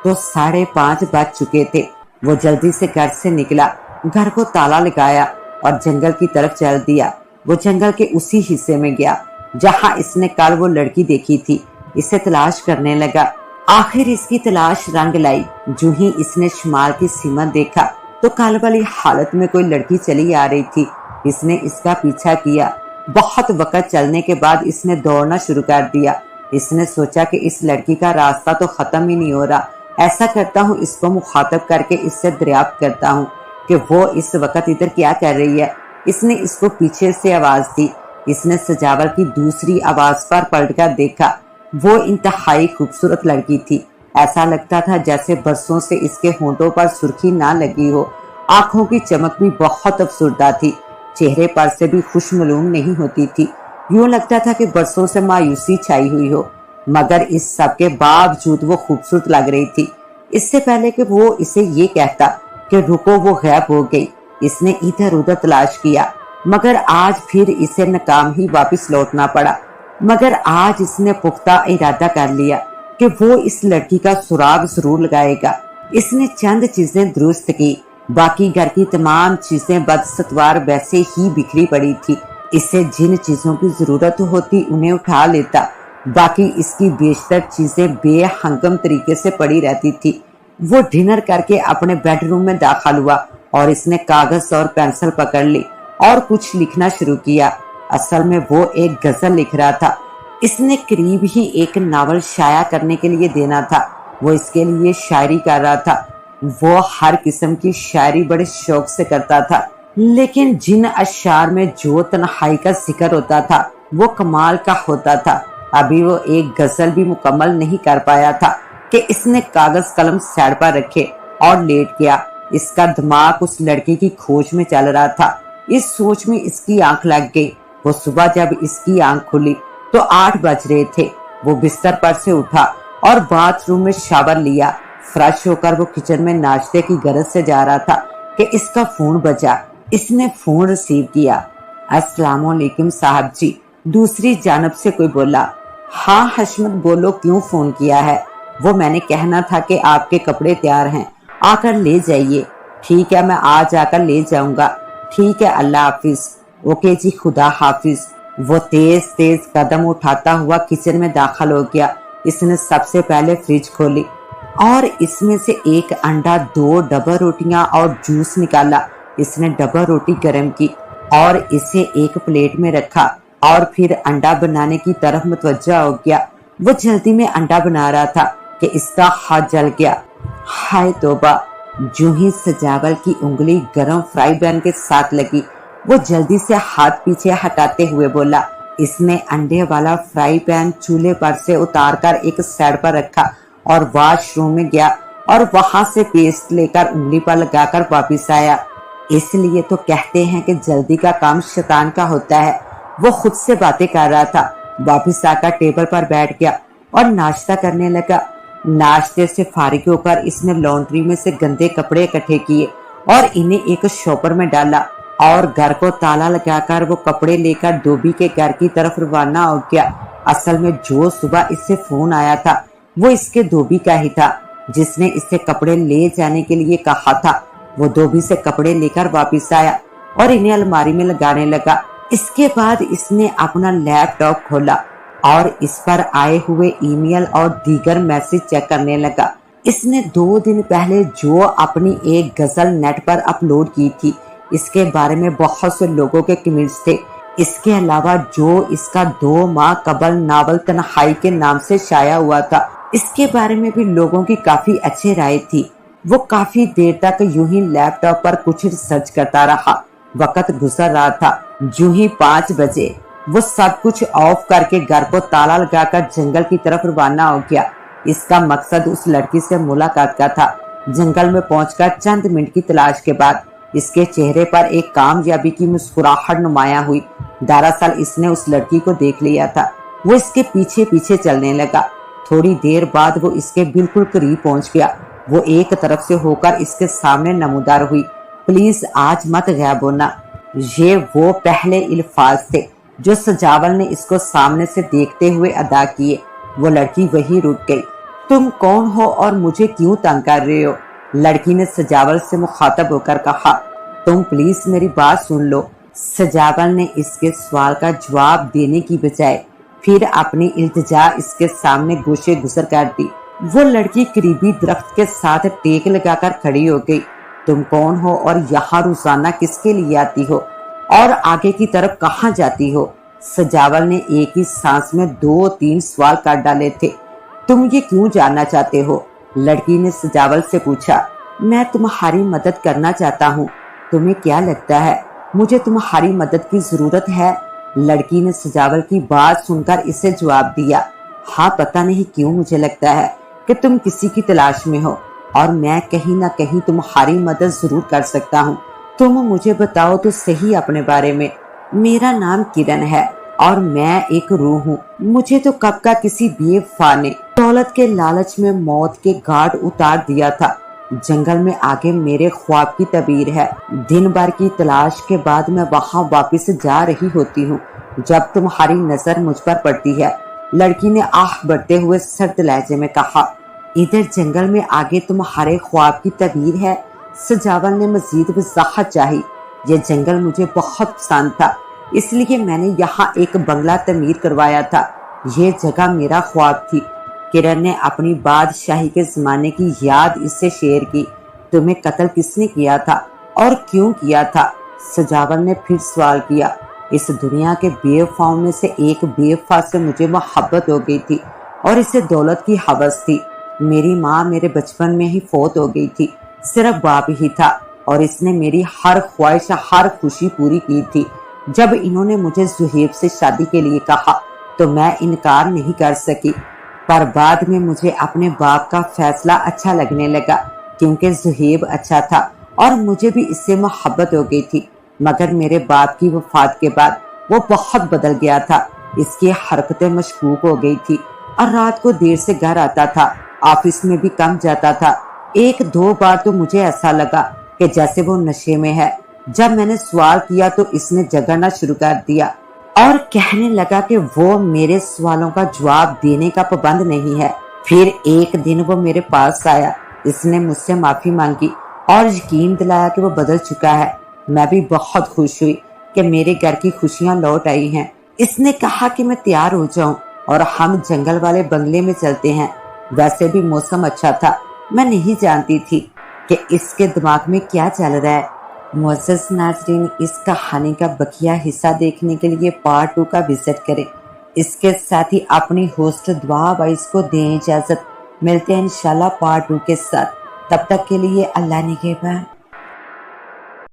तो 5:30 बज चुके थे। वो जल्दी से घर से निकला, घर को ताला लगाया और जंगल की तरफ चल दिया। वो जंगल के उसी हिस्से में गया जहां इसने कल वो लड़की देखी थी। इसे तलाश करने लगा। आखिर इसकी तलाश रंग लाई। जो ही इसने शुमार की सीमा देखा तो कल वाली हालत में कोई लड़की चली आ रही थी। इसने इसका पीछा किया। बहुत वक्त चलने के बाद इसने दौड़ना शुरू कर दिया। इसने सोचा कि इस लड़की का रास्ता तो खत्म ही नहीं हो रहा। ऐसा करता हूँ, इसको मुखातब करके इससे दरियाफ्त करता हूँ कि वो इस वक्त इधर क्या कर रही है। इसने इसको पीछे से आवाज दी। इसने सजावल की दूसरी आवाज पर पलटकर देखा। वो इंतहाई खूबसूरत लड़की थी। ऐसा लगता था जैसे बरसों से इसके होंठों पर सुर्खी ना लगी हो। आंखों की चमक भी बहुत अफसरदा थी। चेहरे पर से भी खुशमलूम नहीं होती थी। यूं लगता था कि बरसों से मायूसी छाई हुई हो, मगर इस सब के बावजूद वो खूबसूरत लग रही थी। इससे पहले कि वो इसे ये कहता कि रुको, वो गायब हो गई। इसने इधर उधर तलाश किया, मगर आज फिर इसे नाकाम ही वापस लौटना पड़ा। मगर आज इसने पुख्ता इरादा कर लिया कि वो इस लड़की का सुराग जरूर लगाएगा। इसने चंद चीजें दुरुस्त की, बाकी घर की तमाम चीजें बदस्तवार वैसे ही बिखरी पड़ी थी। इसे जिन चीजों की जरूरत होती उन्हें उठा लेता, बाकी इसकी बेशतर चीजें बेहंगम तरीके से पड़ी रहती थी। वो डिनर करके अपने बेडरूम में दाखिल हुआ और इसने कागज और पेंसिल पकड़ ली और कुछ लिखना शुरू किया। असल में वो एक गजल लिख रहा था। इसने करीब ही एक नावल शाया करने के लिए देना था। वो इसके लिए शायरी कर रहा था। वो हर किस्म की शायरी बड़े शौक से करता था, लेकिन जिन अशार में जो तन्हाई का जिक्र होता था वो कमाल का होता था। अभी वो एक गजल भी मुकम्मल नहीं कर पाया था कि इसने कागज कलम साइड पर रखे और लेट गया। इसका दिमाग उस लड़की की खोज में चल रहा था। इस सोच में इसकी आंख लग गई। वो सुबह जब इसकी आंख खुली तो 8 बज रहे थे। वो बिस्तर पर से उठा और बाथरूम में शावर लिया। फ्रेश होकर वो किचन में नाश्ते की गरज से जा रहा था कि इसका फोन बजा। इसने फोन रिसीव किया। अस्सलाम वालेकुम साहब जी, दूसरी जानब से कोई बोला। हाँ हशमत, बोलो, क्यों फोन किया है? वो मैंने कहना था कि आपके कपड़े तैयार हैं, आकर ले जाइए। ठीक है, मैं आज आकर ले जाऊंगा। ठीक है, अल्लाह हाफिज। ओके जी, खुदा हाफिज। वो तेज तेज कदम उठाता हुआ किचन में दाखिल हो गया। इसने सबसे पहले फ्रिज खोली और इसमें से एक अंडा, 2 डबल रोटियां और जूस निकाला। इसने डबल रोटी गर्म की और इसे एक प्लेट में रखा और फिर अंडा बनाने की तरफ मुतवज्जा हो गया। वो जल्दी में अंडा बना रहा था कि इसका हाथ जल गया। हाय तौबा! जो ही सजावल की उंगली गरम फ्राई पैन के साथ लगी, वो जल्दी से हाथ पीछे हटाते हुए बोला। इसने अंडे वाला फ्राई पैन चूल्हे पर से उतारकर एक साइड पर रखा और वॉशरूम में गया और वहां से पेस्ट लेकर उंगली पर लगाकर वापस आया। इसलिए तो कहते हैं कि जल्दी का काम शैतान का होता है। वो खुद से बातें कर रहा था। वापस आकर टेबल पर बैठ गया और नाश्ता करने लगा। नाश्ते से फारिग होकर इसने लॉन्ड्री में से गंदे कपड़े इकट्ठे किए और इन्हें एक शॉपर में डाला और घर को ताला लगाकर वो कपड़े लेकर धोबी के घर की तरफ रवाना हो गया। असल में जो सुबह इससे फोन आया था वो इसके धोबी का ही था, जिसने इससे कपड़े ले जाने के लिए कहा था। वो धोबी से कपड़े लेकर वापस आया और इन्हें अलमारी में लगाने लगा। इसके बाद इसने अपना लैपटॉप खोला और इस पर आए हुए ईमेल और दीगर मैसेज चेक करने लगा। इसने 2 दिन पहले जो अपनी एक गजल नेट पर अपलोड की थी, इसके बारे में बहुत से लोगों के कमेंट्स थे। इसके अलावा जो इसका 2 माह कबल नावल तन्हाई के नाम से शाया हुआ था, इसके बारे में भी लोगों की काफी अच्छी राय थी। वो काफी देर तक यूं ही लैपटॉप पर कुछ रिसर्च करता रहा। वक्त गुजर रहा था। यूं ही 5 बजे वो सब कुछ ऑफ करके घर को ताला लगाकर जंगल की तरफ रवाना हो गया। इसका मकसद उस लड़की से मुलाकात का था। जंगल में पहुंचकर चंद मिनट की तलाश के बाद इसके चेहरे पर एक कामयाबी की मुस्कुराहट नुमाया हुई। दरअसल इसने उस लड़की को देख लिया था। वो इसके पीछे पीछे चलने लगा। थोड़ी देर बाद वो इसके बिल्कुल करीब पहुंच गया। वो एक तरफ से होकर इसके सामने नमूदार हुई। प्लीज आज मत गायब होना। ये वो पहले अल्फाज थे जो सजावल ने इसको सामने से देखते हुए अदा किए। वो लड़की वही रुक गई। तुम कौन हो और मुझे क्यों तंग कर रहे हो? लड़की ने सजावल से मुखातब होकर कहा। तुम प्लीज मेरी बात सुन लो। सजावल ने इसके सवाल का जवाब देने की बजाय फिर अपनी इल्तिजा इसके सामने गोशे गुजर कर दी। वो लड़की करीबी दरख्त के साथ टेक लगाकर खड़ी हो गई। तुम कौन हो और यहाँ रोजाना किसके लिए आती हो और आगे की तरफ कहाँ जाती हो? सजावल ने एक ही सांस में 2-3 सवाल कर डाले थे। तुम ये क्यों जानना चाहते हो? लड़की ने सजावल से पूछा। मैं तुम्हारी मदद करना चाहता हूँ। तुम्हें क्या लगता है मुझे तुम्हारी मदद की जरूरत है? लड़की ने सजावल की बात सुनकर इसे जवाब दिया। हाँ, पता नहीं क्यों मुझे लगता है कि तुम किसी की तलाश में हो और मैं कहीं ना कहीं तुम्हारी मदद जरूर कर सकता हूँ। तुम मुझे बताओ तो सही अपने बारे में। मेरा नाम किरण है और मैं एक रूह हूँ। मुझे तो कब का किसी बेवफा ने दौलत के लालच में मौत के घाट उतार दिया था। जंगल में आगे मेरे ख्वाब की तबीर है। दिन भर की तलाश के बाद मैं वहां वापस जा रही होती हूँ जब तुम्हारी नजर मुझ पर पड़ती है। लड़की ने आह बढ़ते हुए सर्द लहजे में कहा। इधर जंगल में आगे तुम्हारे ख्वाब की तबीर है? सजावल ने मजीद वजाहत चाही। यह जंगल मुझे बहुत पसंद था, इसलिए मैंने यहाँ एक बंगला तमीर करवाया था। ये जगह मेरा ख्वाब थी। किरण ने अपनी बादशाही के जमाने की याद इससे शेयर की। तुम्हें कत्ल किसने किया था और क्यों किया था? सजावल ने फिर सवाल किया। इस दुनिया के बेवफाओं में से एक बेवफा से मुझे मोहब्बत हो गई थी और इसे दौलत की हवस थी। मेरी माँ मेरे बचपन में ही फौत हो गई थी। सिर्फ बाप ही था और इसने मेरी हर ख्वाहिश, हर खुशी पूरी की थी। जब इन्होंने मुझे जुहेब से शादी के लिए कहा तो मैं इनकार नहीं कर सकी, पर बाद में मुझे अपने बाप का फैसला अच्छा लगने लगा क्योंकि जुहेब अच्छा था और मुझे भी इससे मोहब्बत हो गई थी। मगर मेरे बाप की वफात के बाद वो बहुत बदल गया था। इसकी हरकतें मशकूक हो गई थी और रात को देर से घर आता था। ऑफिस में भी कम जाता था। 1-2 बार तो मुझे ऐसा लगा कि जैसे वो नशे में है। जब मैंने सवाल किया तो इसने झगड़ना शुरू कर दिया और कहने लगा कि वो मेरे सवालों का जवाब देने का पाबंद नहीं है। फिर एक दिन वो मेरे पास आया। इसने मुझसे माफी मांगी और यकीन दिलाया कि वो बदल चुका है। मैं भी बहुत खुश हुई कि मेरे घर की खुशियां लौट आई हैं। इसने कहा कि मैं तैयार हो जाऊं और हम जंगल वाले बंगले में चलते हैं। वैसे भी मौसम अच्छा था। मैं नहीं जानती थी कि इसके दिमाग में क्या चल रहा है। मुअज़्ज़ज़ नाज़रीन, इस कहानी का बकिया हिस्सा देखने के लिए पार्ट 2 का विजिट करें। इसके साथ ही अपनी होस्ट दुआ वाइस को दें इजाजत। मिलते हैं इंशाल्लाह पार्ट 2 के साथ। तब तक के लिए अल्लाह निगहबान।